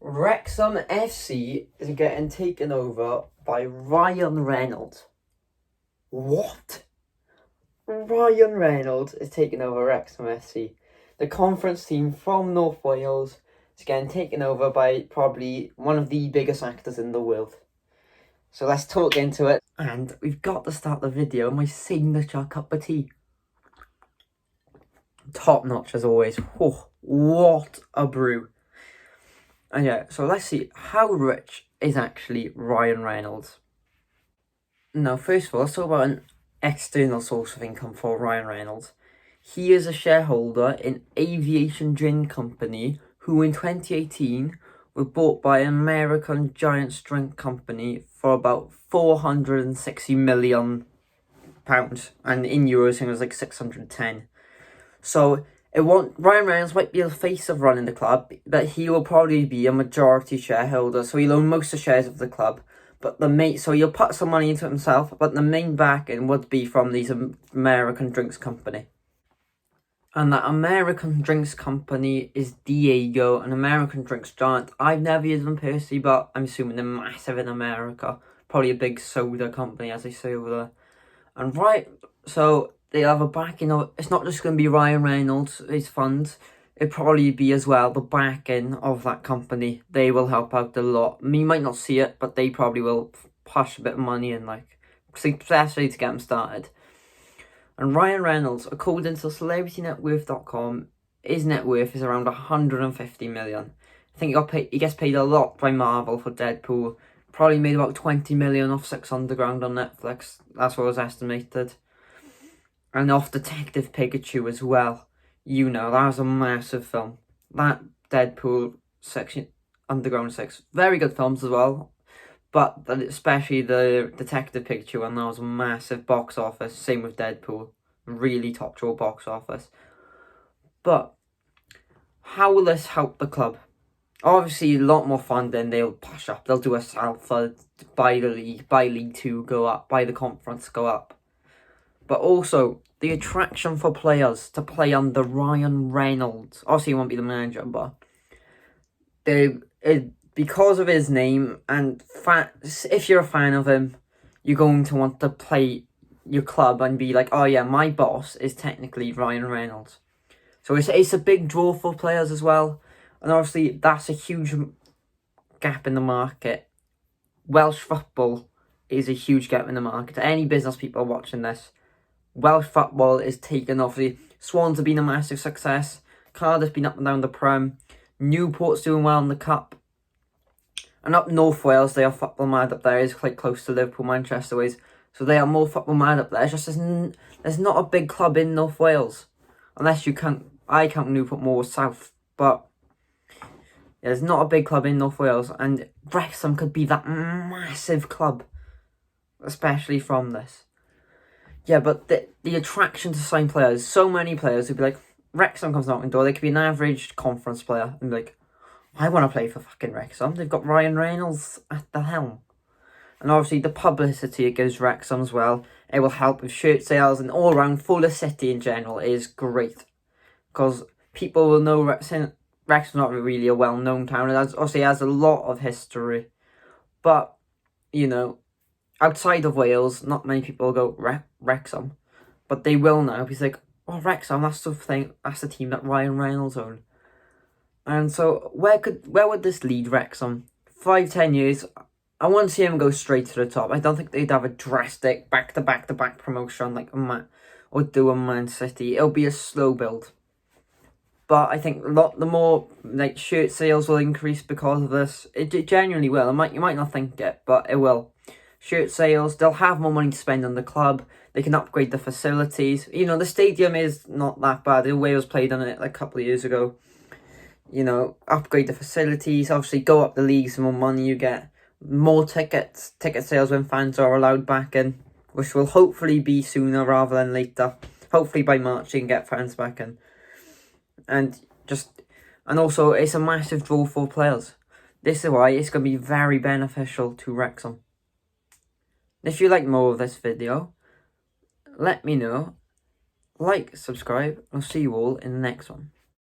Wrexham FC is getting taken over by Ryan Reynolds. What? Ryan Reynolds is taking over Wrexham FC. The conference team from North Wales is getting taken over by probably one of the biggest actors in the world. So let's talk into it. And we've got to start the video with my signature cup of tea. Top notch as always. Oh, what a brew. And yeah, so let's see, how rich is actually Ryan Reynolds? Now, first of all, let's talk about an external source of income for Ryan Reynolds. He is a shareholder in aviation drink company who in 2018 were bought by an American giant drink company for about £460 million. And in euros, I think it was like 610. So Ryan Reynolds might be the face of running the club, but he will probably be a majority shareholder, so he'll own most of the shares of the club. But so he'll put some money into it himself, but the main backing would be from these American drinks company. And that American drinks company is Diego, an American drinks giant. I've never used them personally, but I'm assuming they're massive in America. Probably a big soda company, as they say over there. And so they'll have a backing of, it's not just going to be Ryan Reynolds, his funds, it'll probably be as well the backing of that company. They will help out a lot. You might not see it, but they probably will push a bit of money in, especially to get them started. And Ryan Reynolds, according to CelebrityNetWorth.com, his net worth is around 150 million. I think he gets paid a lot by Marvel for Deadpool. Probably made about 20 million off Six Underground on Netflix. That's what was estimated. And off Detective Pikachu as well. You know, that was a massive film. That Deadpool section, Underground 6. Very good films as well. But especially the Detective Pikachu one, that was a massive box office. Same with Deadpool. Really top draw box office. But how will this help the club? Obviously, a lot more funding. They'll push up. They'll do a alpha, buy the league, buy League 2, go up, buy the conference, go up. But also, the attraction for players to play under Ryan Reynolds. Obviously, he won't be the manager, but because of his name, and if you're a fan of him, you're going to want to play your club and be like, oh yeah, my boss is technically Ryan Reynolds. So it's a big draw for players as well. And obviously, that's a huge gap in the market. Welsh football is a huge gap in the market. To any business people watching this, Welsh football is taken off. The Swans have been a massive success. Cardiff's been up and down the Prem. Newport's doing well in the Cup. And up North Wales, they are football mad up there. It's quite close to Liverpool, Manchester ways. So they are more football mad up there. It's just there's not a big club in North Wales. Unless I count Newport more south. But there's not a big club in North Wales. And Wrexham could be that massive club. Especially from this. Yeah, but the attraction to sign players, so many players who'd be like, Wrexham comes knocking the door, they could be an average conference player and be like, I want to play for fucking Wrexham. They've got Ryan Reynolds at the helm. And obviously the publicity it gives Wrexham as well, it will help with shirt sales and all around for the city in general is great. Because people will know Wrexham's not really a well-known town. It obviously has a lot of history. But, you know, outside of Wales, not many people go Wrexham, but they will now. He's like, oh, Wrexham, that's the team that Ryan Reynolds owned. And so, where would this lead Wrexham? 5-10 years, I want to see him go straight to the top. I don't think they'd have a drastic back-to-back promotion or do a Man City. It'll be a slow build. But I think the more shirt sales will increase because of this. It genuinely will. You might not think it, but it will. Shirt sales, they'll have more money to spend on the club. They can upgrade the facilities. You know, the stadium is not that bad. Wales played on it a couple of years ago. You know, upgrade the facilities. Obviously, go up the leagues, the more money you get. More ticket sales when fans are allowed back in, which will hopefully be sooner rather than later. Hopefully by March you can get fans back in. And also, it's a massive draw for players. This is why it's going to be very beneficial to Wrexham. If you like more of this video, let me know. Like, subscribe, and I'll see you all in the next one.